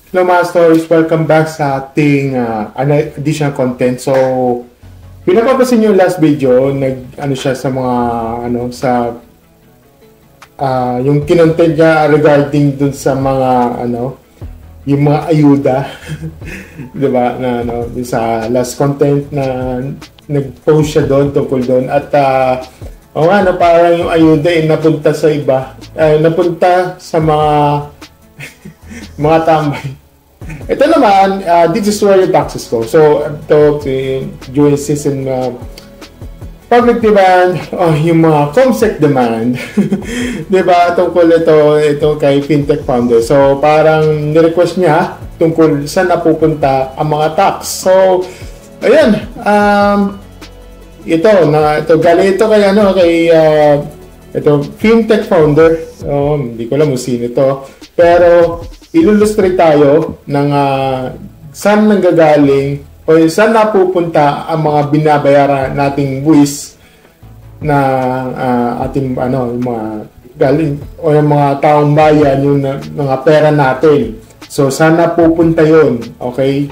Hello mga stories, welcome back sa ating additional content. So, pinapapasin yung last video, nag siya sa mga yung kinontent niya regarding dun sa mga yung mga ayuda. 'Di ba? Sa last content na nag-post siya doon tungkol doon at parang yung ayuda napunta sa iba, napunta sa mga mga tambay. Ito naman, this is where your taxes go. So, ito, during season public demand, yung mga COMSEC demand, di ba, tungkol ito kay fintech founder. So, parang nirequest niya tungkol saan napupunta ang mga tax. So, ayan, ito galing ito kay ito fintech founder. Hindi ko alam kung sino ito, pero illustrate tayo ng saan nanggagaling o saan napupunta ang mga binabayaran nating buwis na ating yung mga galing o yung mga taong bayan, yung mga pera natin. So saan napupunta yun? Okay?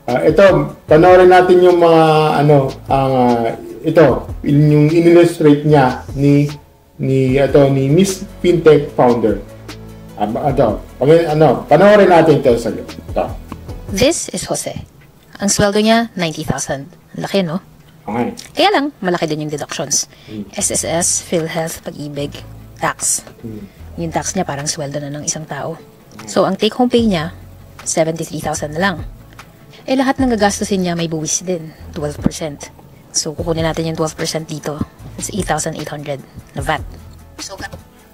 Ito, panoorin natin yung mga yung illustrate niya ni Miss Fintech Founder. Panoorin natin ito sa ito. This is Jose. Ang sweldo niya, 90,000. Laki, no? Okay. Kaya lang, malaki din yung deductions. SSS, PhilHealth, Pag-ibig, tax. Yung tax niya parang sweldo na ng isang tao. So, ang take-home pay niya, 73,000 na lang. Lahat ng gagastusin niya may buwis din, 12%. So, kukunin natin yung 12% dito. It's 8,800 na VAT. So,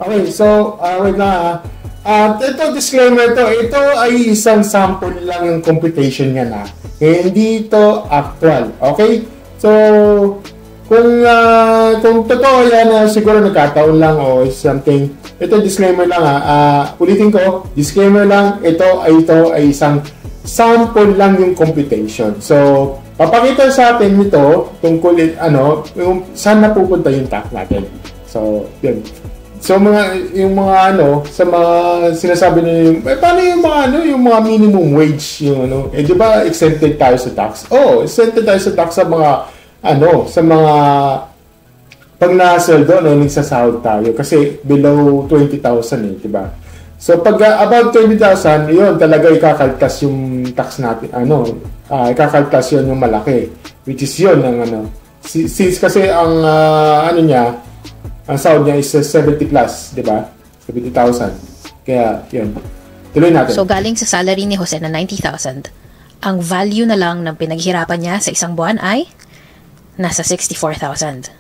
okay, so, wait na ito, disclaimer ito ay isang sample lang yung computation niya na. Hindi ito actual. Okay? So, kung totoo yan, siguro nagkataon lang o something. Ito, disclaimer lang ulitin ko, disclaimer lang, ito ay isang sample lang yung computation. So, papakita sa atin ito tungkol yung saan napupunta yung tax natin. So, yun. So yung mga sa mga sinasabi niyo, paano yung mga minimum wage, di ba exempted tayo sa tax? Exempted tayo sa tax sa mga sa mga pag nasweldo nagsasahod tayo kasi below 20,000 di ba? So pag above 20,000, yun talaga ikakaltas yung tax natin, ikakaltas yun yung malaki, which is yun ang since kasi ang niya, ang sahod niya is 70 plus, di ba? 70,000. Kaya, yun. Tuloy natin. So, galing sa salary ni Jose na 90,000, ang value na lang ng pinaghirapan niya sa isang buwan ay nasa 64,000.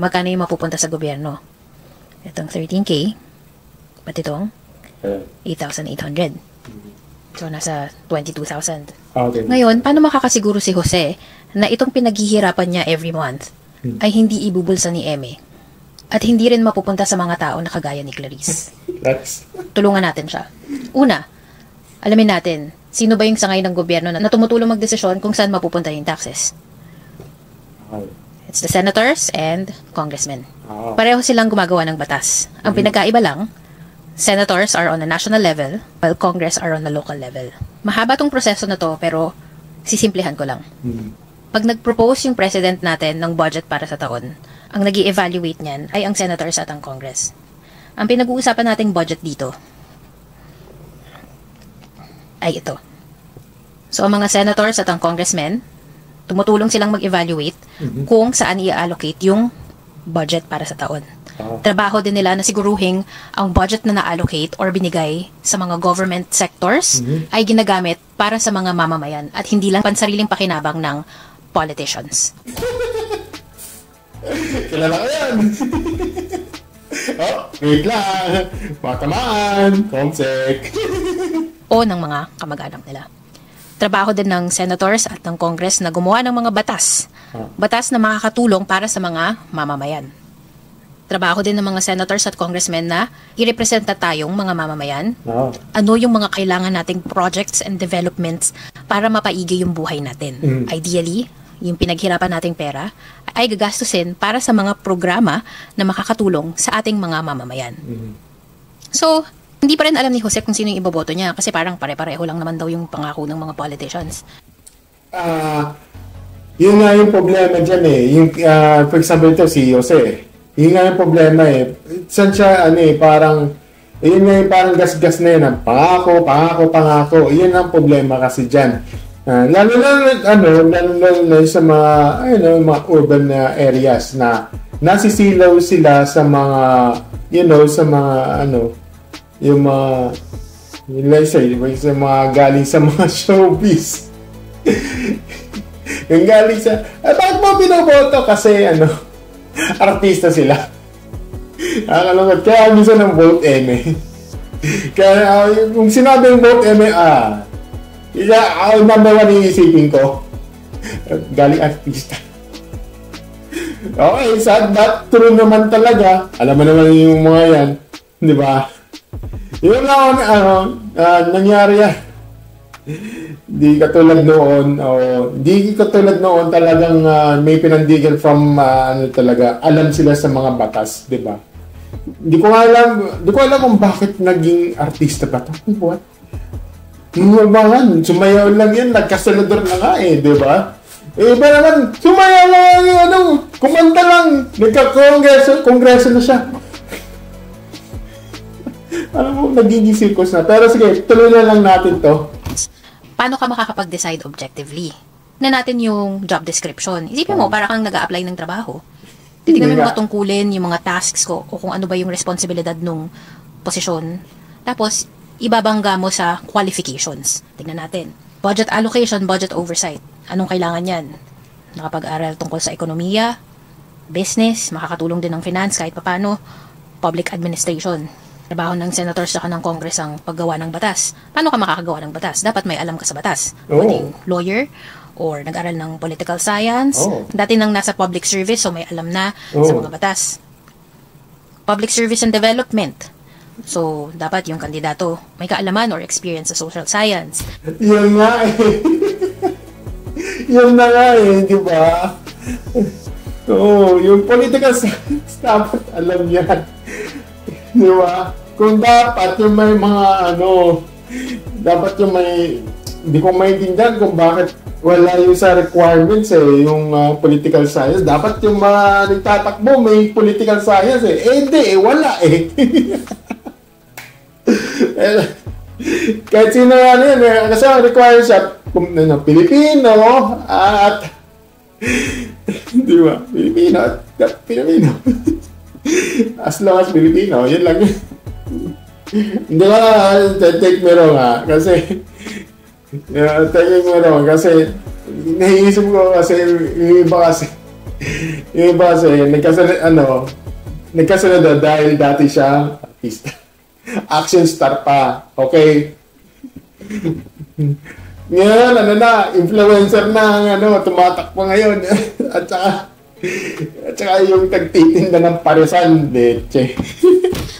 Magkano yung mapupunta sa gobyerno? Itong 13K, pati itong 8,800. So, nasa 22,000. Okay. Ngayon, paano makakasiguro si Jose na itong pinaghihirapan niya every month ay hindi ibubulsa ni Eme? At hindi rin mapupunta sa mga tao na kagaya ni Clarice. Tulungan natin siya. Una, alamin natin, sino ba yung sangay ng gobyerno na tumutulong magdesisyon kung saan mapupunta yung taxes? It's the senators and congressmen. Pareho silang gumagawa ng batas. Ang pinagkaiba lang, senators are on a national level, while Congress are on a local level. Mahaba tong proseso na to, pero sisimplihan ko lang. Pag nag-propose yung president natin ng budget para sa taon, ang nag-i-evaluate niyan ay ang senators at ang Congress. Ang pinag-uusapan nating budget dito ay ito. So, ang mga senators at ang congressmen, tumutulong silang mag-evaluate kung saan i-allocate yung budget para sa taon. Trabaho din nila na siguruhin ang budget na na-allocate or binigay sa mga government sectors ay ginagamit para sa mga mamamayan at hindi lang pansariling pakinabang ng politicians. Kilala ko yan. Wait lang. Matamaan. COMSEC. O ng mga kamag-anak nila. Trabaho din ng senators at ng Congress na gumawa ng mga batas. Batas na makakatulong para sa mga mamamayan. Trabaho din ng mga senators at congressmen na i-representa tayong mga mamamayan. Ano yung mga kailangan nating projects and developments para mapaigi yung buhay natin. Ideally, yung pinaghirapan nating pera ay gagastusin para sa mga programa na makakatulong sa ating mga mamamayan. So, Hindi pa rin alam ni Jose kung sino yung iboboto niya kasi parang pare-pareho lang naman daw yung pangako ng mga politicians. Yun nga yung problema dyan eh. Yung, for example ito, si Jose. Yun nga yung problema eh. Saan siya, parang, yun nga yung parang gas-gas na yun. Pangako. Yun ang problema kasi dyan. Lalo na sa mga, mga urban areas na nasisilaw sila sa mga, sa mga, yung mga, sa mga galing sa mga showbiz. Yung galing sa, bakit mo binoboto? Kasi, artista sila. Nakalungkot. Kaya minsan ng vote eme. Kaya, kung sinabing vote eme, number one iisipin ko. Galing artista. Okay, sad but true naman talaga. Alam mo naman yung mga yan. Di ba? Yun lang, nangyari yan. Di katulad noon talagang may pinandigan from talaga alam sila sa mga batas, 'di ba? Di ko alam kung bakit naging artista ba 'to. What? Yung mga sumayaw lang yan, nagkasenador na nga eh, 'di ba? Iba naman, sumayaw lang, kumanta lang, nagka-kongreso na siya. Alam mo, nagiging circus na. Pero sige, tuloy na lang natin to. Paano ka makakapag-decide objectively? Na natin yung job description. Isipin mo, para kang nag-a-apply ng trabaho. Titignan mo yung mga tungkulin, yung mga tasks ko, o kung ano ba yung responsibilidad nung posisyon. Tapos, ibabangga mo sa qualifications. Tignan natin. Budget allocation, budget oversight. Anong kailangan yan? Nakapag-aral tungkol sa ekonomiya, business, makakatulong din ng finance kahit papano, public administration. Trabaho ng senators saka ng Congress ang paggawa ng batas. Paano ka makakagawa ng batas? Dapat may alam ka sa batas. Pwedeng lawyer or nag-aral ng political science. Dati nang nasa public service, so may alam na sa mga batas. Public service and development. So, dapat yung kandidato may kaalaman or experience sa social science. Yun nga eh. Yun na nga eh, di ba? Yung political science, dapat alam yan. Di ba? Kung dapat yung may mga dapat yung may, hindi ko maintindihan kung bakit wala yung sa requirements yung political science. Dapat yung mga nagtatakbo may political science hindi wala kahit sino yan kasi ang requirements siya Pilipino at di ba? Pilipino as long as Filipino, yun lang. Hindi ba, take me wrong kasi nahiisip ko kasi yung iba kasi nagkasunod dahil dati siya artista. Action star pa, okay? Ngayon, influencer na tumatakbo ngayon. At saka yung tagtitinda ng parisan, leche.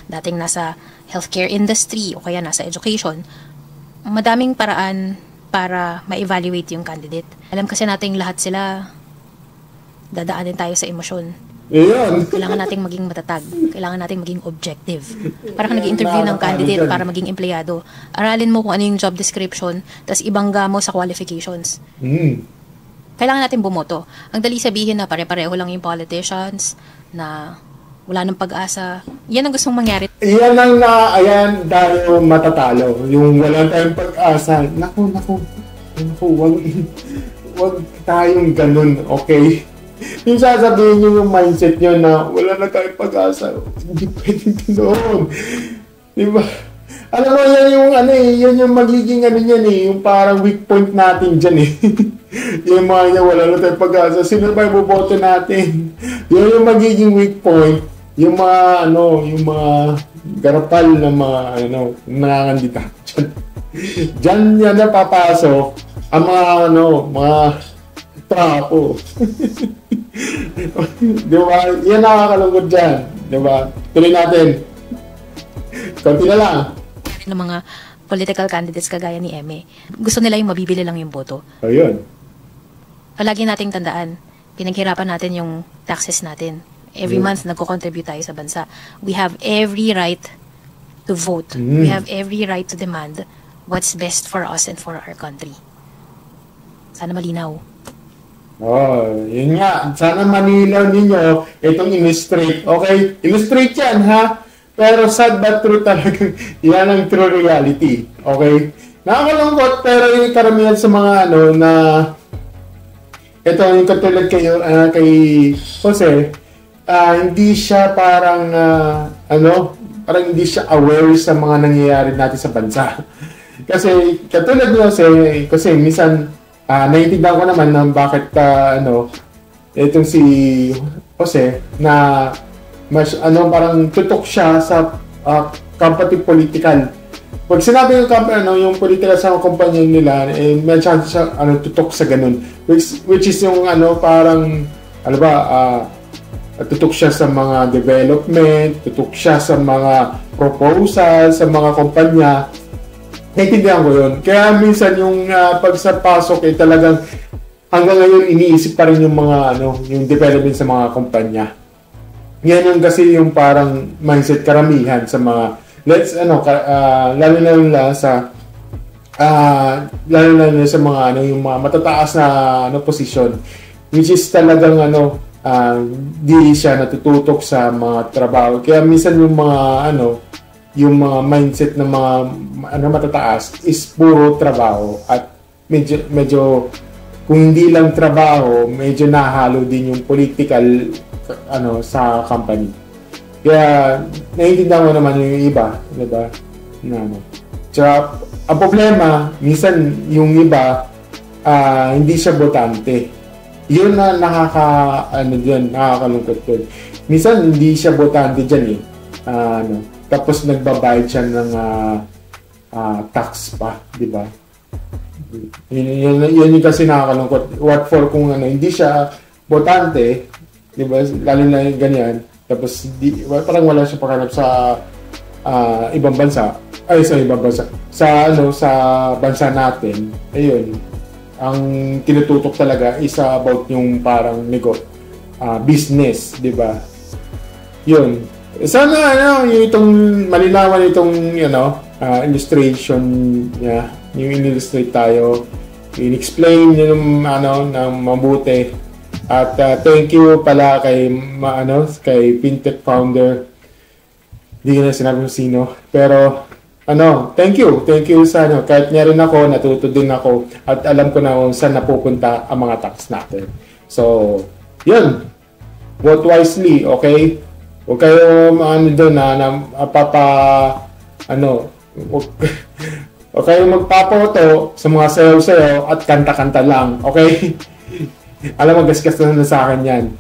Dating nasa healthcare industry o kaya nasa education, madaming paraan para ma-evaluate yung candidate. Alam kasi nating lahat sila, dadaanin tayo sa emosyon. Iyon. Kailangan nating maging matatag. Kailangan nating maging objective. Para ka nag-interview ng candidate para maging empleyado. Aralin mo kung ano yung job description, tapos ibangga mo sa qualifications. Kailangan natin bumoto. Ang dali sabihin na pare-pareho lang yung politicians, na wala nang pag-asa. Yan ang gustong mangyari. Yan ang ayan tayo matatalo. Yung wala tayong pag-asa. Naku, wag tayong ganun, okay? Yung sasabihin nyo yung mindset nyo na wala na tayong pag-asa. Hindi pwedeng ganoon. Diba? Alam mo, yan yung magiging yung parang weak point natin dyan yung mga wala na tayong pag-asa. Sino ba yung boboto natin? Yun yung magiging weak point. Yung mga, yung mga garapal na mga, nangangandita. Diyan yan na papasok ang mga, mga trapo. Diba? Yan nakakalungkot dyan. Diba? Tuloy natin. Kunti na lang. Ng mga political candidates kagaya ni Eme, gusto nila yung mabibili lang yung boto. Ayun. Palagi nating tandaan, pinaghirapan natin yung taxes natin. Every month, nagko-contribute tayo sa bansa. We have every right to vote. We have every right to demand what's best for us and for our country. Sana malinaw. Oh, yun nga. Sana manilaw ninyo itong illustrate. Okay? Illustrate yan, ha? Pero sad but true talaga. Yan ang true reality. Okay? Nakakalungkot, pero yung karamihan sa mga na ito, yung katulad kayo, kay Jose, hindi siya parang, parang hindi siya aware sa mga nangyayari natin sa bansa. Kasi, katulad ni Jose, kasi minsan, naiintindihan ko naman na bakit, itong si Jose, na, mas, parang tutok siya sa company political. Pag sinabi ng company, yung political sa kumpanya nila, may chance siya, tutok sa ganun. Which is yung, parang, tutok siya sa mga development, tutok siya sa mga proposal, sa mga kumpanya. Naintindihan ko yun. Kaya minsan yung pagsapasok talagang hanggang ngayon iniisip pa rin yung mga, yung development sa mga kumpanya. Yan yung kasi yung parang mindset karamihan sa mga lalo na sa mga yung mga matataas na posisyon, which is talagang di siya natututok sa mga trabaho. Kaya minsan yung mga yung mga mindset ng mga matataas is puro trabaho at medyo kung hindi lang trabaho, medyo nahalo din yung political sa company. Kaya, naiintindihan mo naman yung iba, di ba? Tsaka, ang problema, minsan yung iba, hindi siya botante. Yun na nakakalungkot yun. Minsan, hindi siya botante dyan tapos nagbabayad siya ng tax pa, di ba? Yun yung kasi nakakalungkot. What for kung hindi siya botante, di ba? Lalo na ganyan. Tapos parang wala siya pakanap sa ibang bansa. Ay, sa ibang bansa. Sa bansa natin. Ayun. Ang tinututok talaga is about yung parang business, 'di ba? Yun. Sana yung itong malinawan itong illustration niya. Yung in-illustrate tayo. In-explain yung ng mabuti. At thank you pala kay Fintech founder. Hindi ko na sinabi kung sino. Pero thank you sa kahit meron ako, natuto din ako at alam ko na kung saan napupunta ang mga tax natin. So, yun. Vote wisely, okay? Huwag kayo doon huwag kayo magpapoto sa mga sayaw-sayaw at kanta-kanta lang, okay? Alam mo, gasgas na sa akin yan.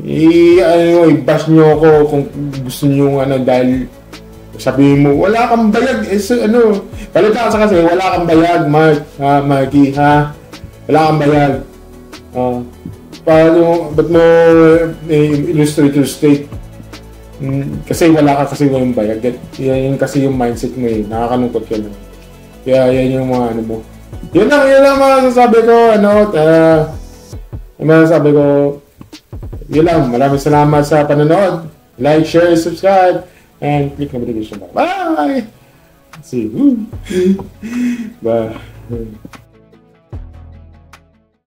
I-bash nyo ako kung gusto nyo dahil sabihin mo, wala kang bayag. Balita ka kasi, wala kang bayag, Marky, ha? Wala kang bayag. Ba't mo illustrate? Kasi wala ka kasi yung bayag. Yan kasi yung mindset mo nakakalungkot yun. Kaya yan yung mga mo. Yun lang masasabi ko, yun lang, maraming salamat sa panonood. Like, share, subscribe, and click notification bell. Bye! See you. Bye.